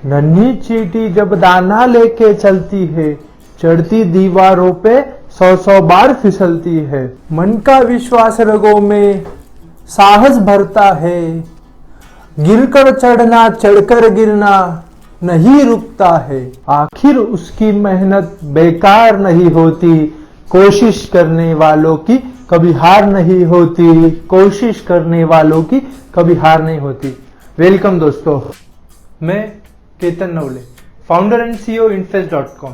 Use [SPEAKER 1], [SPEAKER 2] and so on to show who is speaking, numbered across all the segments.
[SPEAKER 1] नन्ही चींटी जब दाना लेके चलती है, चढ़ती दीवारों पे 100-100 बार फिसलती है। मन का विश्वास रगों में साहस भरता है, गिरकर चढ़ना चढ़कर गिरना नहीं रुकता है। आखिर उसकी मेहनत बेकार नहीं होती, कोशिश करने वालों की कभी हार नहीं होती, कोशिश करने वालों की कभी हार नहीं होती। वेलकम दोस्तों, मैं Ketan Navale, founder and CEO infest.com,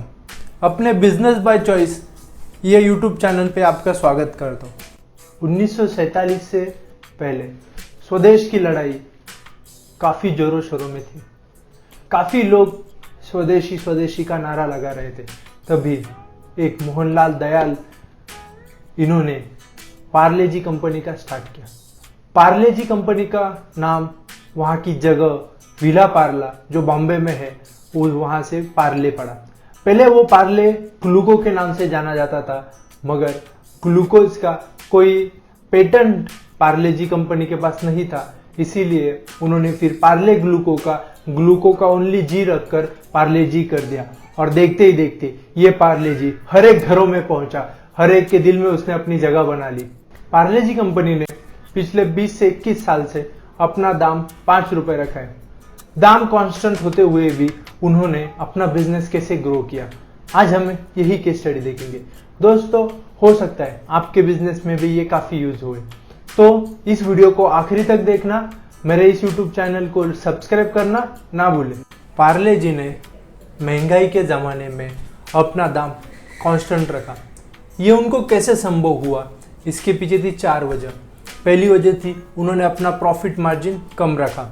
[SPEAKER 1] अपने बिजनेस बाय चॉइस ये यूट्यूब चैनल पे आपका स्वागत करता हूँ। 1947 से पहले स्वदेश की लड़ाई काफी जोरों शोरों में थी। काफी लोग स्वदेशी स्वदेशी का नारा लगा रहे थे। तभी एक मोहनलाल दयाल, इन्होंने पार्ले जी कंपनी का स्टार्ट किया। पार्ले जी कंपनी का नाम वहाँ की जगह विला पार्ला जो बॉम्बे में है, वो वहाँ से पार्ले पड़ा। पहले वो पार्ले ग्लूको के नाम से जाना जाता था, मगर ग्लूकोज का कोई पेटेंट पार्ले जी कंपनी के पास नहीं था, इसीलिए उन्होंने फिर पार्ले ग्लूको का ओनली जी रखकर पार्ले जी कर दिया। और देखते ही देखते ये पार्ले जी हर एक घरों में पहुंचा, हर एक के दिल में उसने अपनी जगह बना ली। पार्ले जी कंपनी ने पिछले 20 से 21 साल से अपना दाम 5 रुपए रखा है। दाम कांस्टेंट होते हुए भी उन्होंने अपना बिजनेस कैसे ग्रो किया, आज हम यही केस स्टडी देखेंगे। दोस्तों, हो सकता है आपके बिजनेस में भी ये काफी यूज हुए, तो इस वीडियो को आखिरी तक देखना। मेरे इस यूट्यूब चैनल को सब्सक्राइब करना ना भूलें। पार्ले जी ने महंगाई के ज़माने में अपना दाम कांस्टेंट रखा। ये उनको कैसे संभव हुआ, इसके पीछे थी 4 वजह। पहली वजह थी उन्होंने अपना प्रॉफिट मार्जिन कम रखा।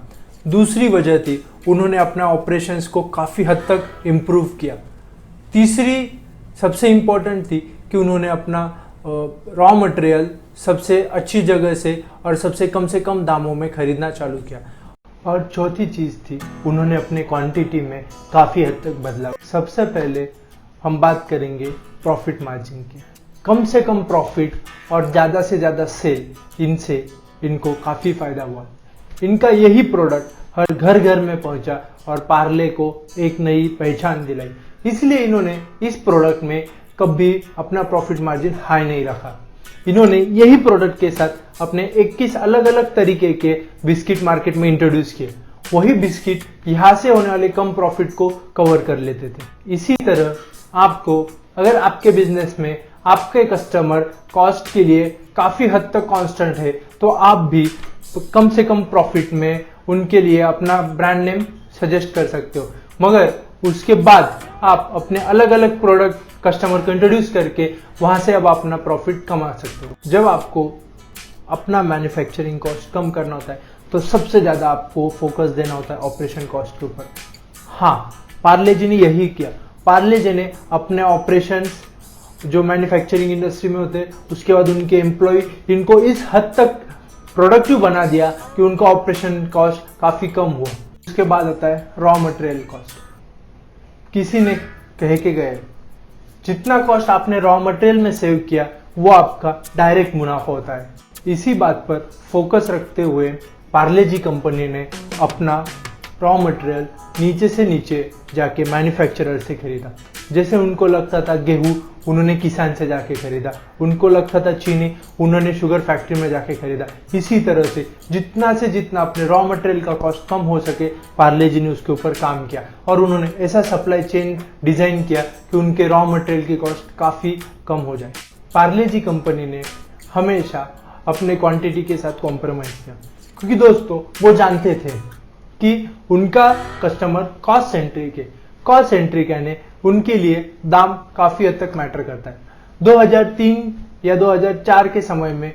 [SPEAKER 1] दूसरी वजह थी उन्होंने अपना ऑपरेशंस को काफ़ी हद तक इम्प्रूव किया। तीसरी सबसे इम्पोर्टेंट थी कि उन्होंने अपना रॉ मटेरियल सबसे अच्छी जगह से और सबसे कम दामों में खरीदना चालू किया। और चौथी चीज़ थी उन्होंने अपने क्वांटिटी में काफ़ी हद तक बदलाव। सबसे पहले हम बात करेंगे प्रॉफिट मार्जिन की। कम से कम प्रॉफिट और ज़्यादा से ज़्यादा सेल, इनसे इनको काफ़ी फायदा हुआ। इनका यही प्रोडक्ट हर घर घर में पहुंचा और पार्ले को एक नई पहचान दिलाई। इसलिए इन्होंने इस प्रोडक्ट में कभी अपना प्रॉफिट मार्जिन हाई नहीं रखा। इन्होंने यही प्रोडक्ट के साथ अपने 21 अलग अलग तरीके के बिस्किट मार्केट में इंट्रोड्यूस किए। वही बिस्किट यहाँ से होने वाले कम प्रॉफिट को कवर कर लेते थे। इसी तरह आपको, अगर आपके बिजनेस में आपके कस्टमर कॉस्ट के लिए काफ़ी हद तक कांस्टेंट है, तो आप भी कम से कम प्रॉफिट में उनके लिए अपना ब्रांड नेम सजेस्ट कर सकते हो। मगर उसके बाद आप अपने अलग अलग प्रोडक्ट कस्टमर को इंट्रोड्यूस करके वहाँ से अब अपना प्रॉफिट कमा सकते हो। जब आपको अपना मैन्युफैक्चरिंग कॉस्ट कम करना होता है, तो सबसे ज़्यादा आपको फोकस देना होता है ऑपरेशन कॉस्ट के ऊपर। हाँ, पार्ले जी ने यही किया। पार्ले जी ने अपने ऑपरेशंस जो मैन्युफैक्चरिंग इंडस्ट्री में होते हैं, उसके बाद उनके एम्प्लॉय, इनको इस हद तक प्रोडक्टिव बना दिया कि उनका ऑपरेशन कॉस्ट काफ़ी कम हुआ। उसके बाद आता है रॉ मटेरियल कॉस्ट। किसी ने कह के गए, जितना कॉस्ट आपने रॉ मटेरियल में सेव किया, वो आपका डायरेक्ट मुनाफा होता है। इसी बात पर फोकस रखते हुए पार्ले जी कंपनी ने अपना रॉ मटेरियल नीचे से नीचे जाके मैन्युफैक्चरर से खरीदा। जैसे उनको लगता था गेहूं, उन्होंने किसान से जाके खरीदा। उनको लगता था चीनी, उन्होंने शुगर फैक्ट्री में जाके खरीदा। इसी तरह से जितना अपने रॉ मटेरियल का कॉस्ट कम हो सके, पार्ले जी ने उसके ऊपर काम किया। और उन्होंने ऐसा सप्लाई चेन डिजाइन किया कि उनके रॉ मटेरियल की कॉस्ट काफ़ी कम हो जाए। पार्ले जी कंपनी ने हमेशा अपने क्वांटिटी के साथ कॉम्प्रोमाइज़ किया, क्योंकि दोस्तों वो जानते थे कि उनका कस्टमर कॉस्ट सेंट्रिक है। कॉस्ट सेंट्रिक यानी उनके लिए दाम काफ़ी हद तक मैटर करता है। 2003 या 2004 के समय में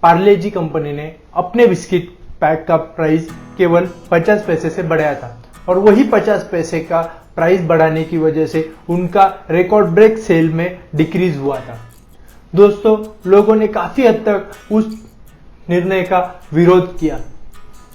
[SPEAKER 1] पार्ले जी कंपनी ने अपने बिस्किट पैक का प्राइस केवल 50 पैसे से बढ़ाया था, और वही 50 पैसे का प्राइस बढ़ाने की वजह से उनका रिकॉर्ड ब्रेक सेल में डिक्रीज हुआ था। दोस्तों, लोगों ने काफ़ी हद तक उस निर्णय का विरोध किया।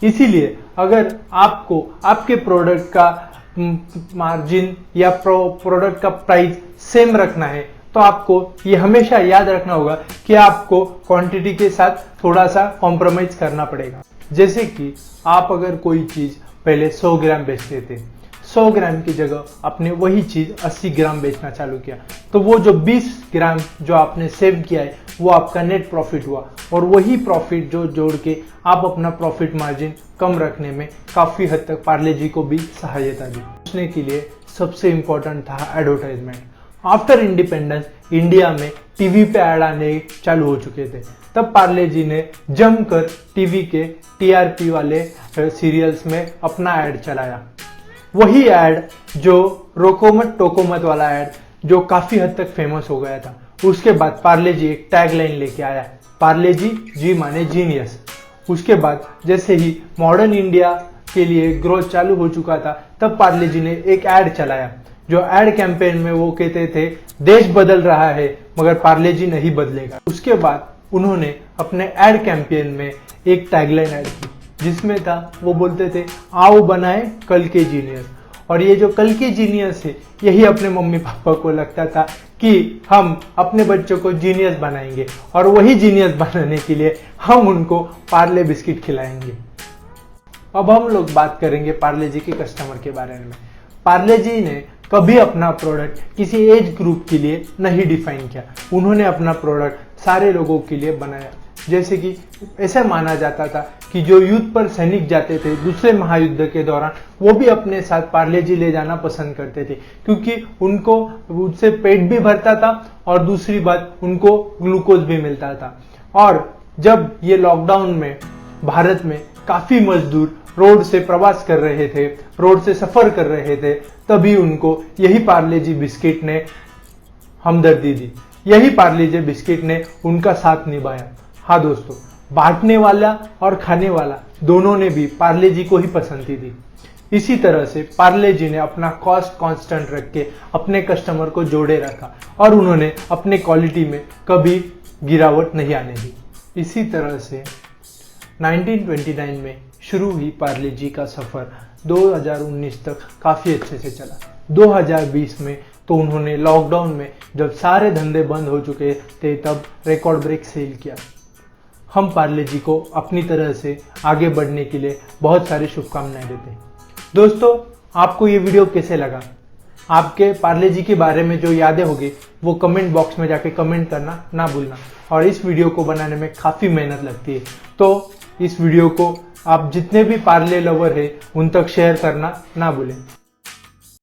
[SPEAKER 1] इसीलिए अगर आपको आपके प्रोडक्ट का मार्जिन या प्रोडक्ट का प्राइस सेम रखना है, तो आपको ये हमेशा याद रखना होगा कि आपको क्वांटिटी के साथ थोड़ा सा कॉम्प्रोमाइज करना पड़ेगा। जैसे कि आप अगर कोई चीज़ पहले 100 ग्राम बेचते थे, 100 ग्राम की जगह आपने वही चीज 80 ग्राम बेचना चालू किया, तो वो जो 20 ग्राम जो आपने सेव किया है वो आपका नेट प्रॉफिट हुआ, और वही प्रॉफिट जो जोड़ के आप अपना प्रॉफिट मार्जिन कम रखने में काफी हद तक पार्ले जी को भी सहायता दी। उसने के लिए सबसे इंपॉर्टेंट था एडवर्टाइजमेंट। आफ्टर इंडिपेंडेंस इंडिया में टीवी पे ऐड आने चालू हो चुके थे, तब पार्ले जी ने जमकर टीवी के टीआरपी वाले सीरियल्स में अपना ऐड चलाया। वही ऐड जो रोको मत टोको मत वाला ऐड जो काफी हद तक फेमस हो गया था। उसके बाद पार्ले जी एक टैगलाइन लेके आया, पार्ले जी, जी माने जीनियस। उसके बाद जैसे ही मॉडर्न इंडिया के लिए ग्रोथ चालू हो चुका था, तब पार्ले जी ने एक ऐड चलाया, जो ऐड कैंपेन में वो कहते थे देश बदल रहा है मगर पार्ले जी नहीं बदलेगा। उसके बाद उन्होंने अपने ऐड कैंपेन में एक टैगलाइन ऐड की जिसमें था, वो बोलते थे आओ बनाए कल के जीनियस। और ये जो कल के जीनियस है, यही अपने मम्मी पापा को लगता था कि हम अपने बच्चों को जीनियस बनाएंगे, और वही जीनियस बनाने के लिए हम उनको पार्ले बिस्किट खिलाएंगे। अब हम लोग बात करेंगे पार्ले जी के कस्टमर के बारे में। पार्ले जी ने कभी अपना प्रोडक्ट किसी एज ग्रुप के लिए नहीं डिफाइन किया, उन्होंने अपना प्रोडक्ट सारे लोगों के लिए बनाया। जैसे कि ऐसा माना जाता था कि जो युद्ध पर सैनिक जाते थे दूसरे महायुद्ध के दौरान, वो भी अपने साथ पार्ले जी ले जाना पसंद करते थे, क्योंकि उनको उससे पेट भी भरता था और दूसरी बात उनको ग्लूकोज भी मिलता था। और जब ये लॉकडाउन में भारत में काफी मजदूर रोड से प्रवास कर रहे थे, रोड से सफर कर रहे थे, तभी उनको यही पार्ले जी बिस्किट ने हमदर्दी दी, यही पार्ले जी बिस्किट ने उनका साथ निभाया। हाँ दोस्तों, बांटने वाला और खाने वाला दोनों ने भी पार्ले जी को ही पसंदी दी। इसी तरह से पार्ले जी ने अपना कॉस्ट कांस्टेंट रख के अपने कस्टमर को जोड़े रखा, और उन्होंने अपने क्वालिटी में कभी गिरावट नहीं आने दी। इसी तरह से 1929 में शुरू हुई पार्ले जी का सफर 2019 तक काफी अच्छे से चला। 2020 में तो उन्होंने लॉकडाउन में जब सारे धंधे बंद हो चुके थे, तब रिकॉर्ड ब्रेक सेल किया। हम पार्ले जी को अपनी तरह से आगे बढ़ने के लिए बहुत सारी शुभकामनाएं देते हैं। दोस्तों, आपको ये वीडियो कैसे लगा? आपके पार्ले जी के बारे में जो यादें होगी वो कमेंट बॉक्स में जाके कमेंट करना ना भूलना। और इस वीडियो को बनाने में काफ़ी मेहनत लगती है, तो इस वीडियो को आप जितने भी पार्ले लवर है उन तक शेयर करना ना भूलें।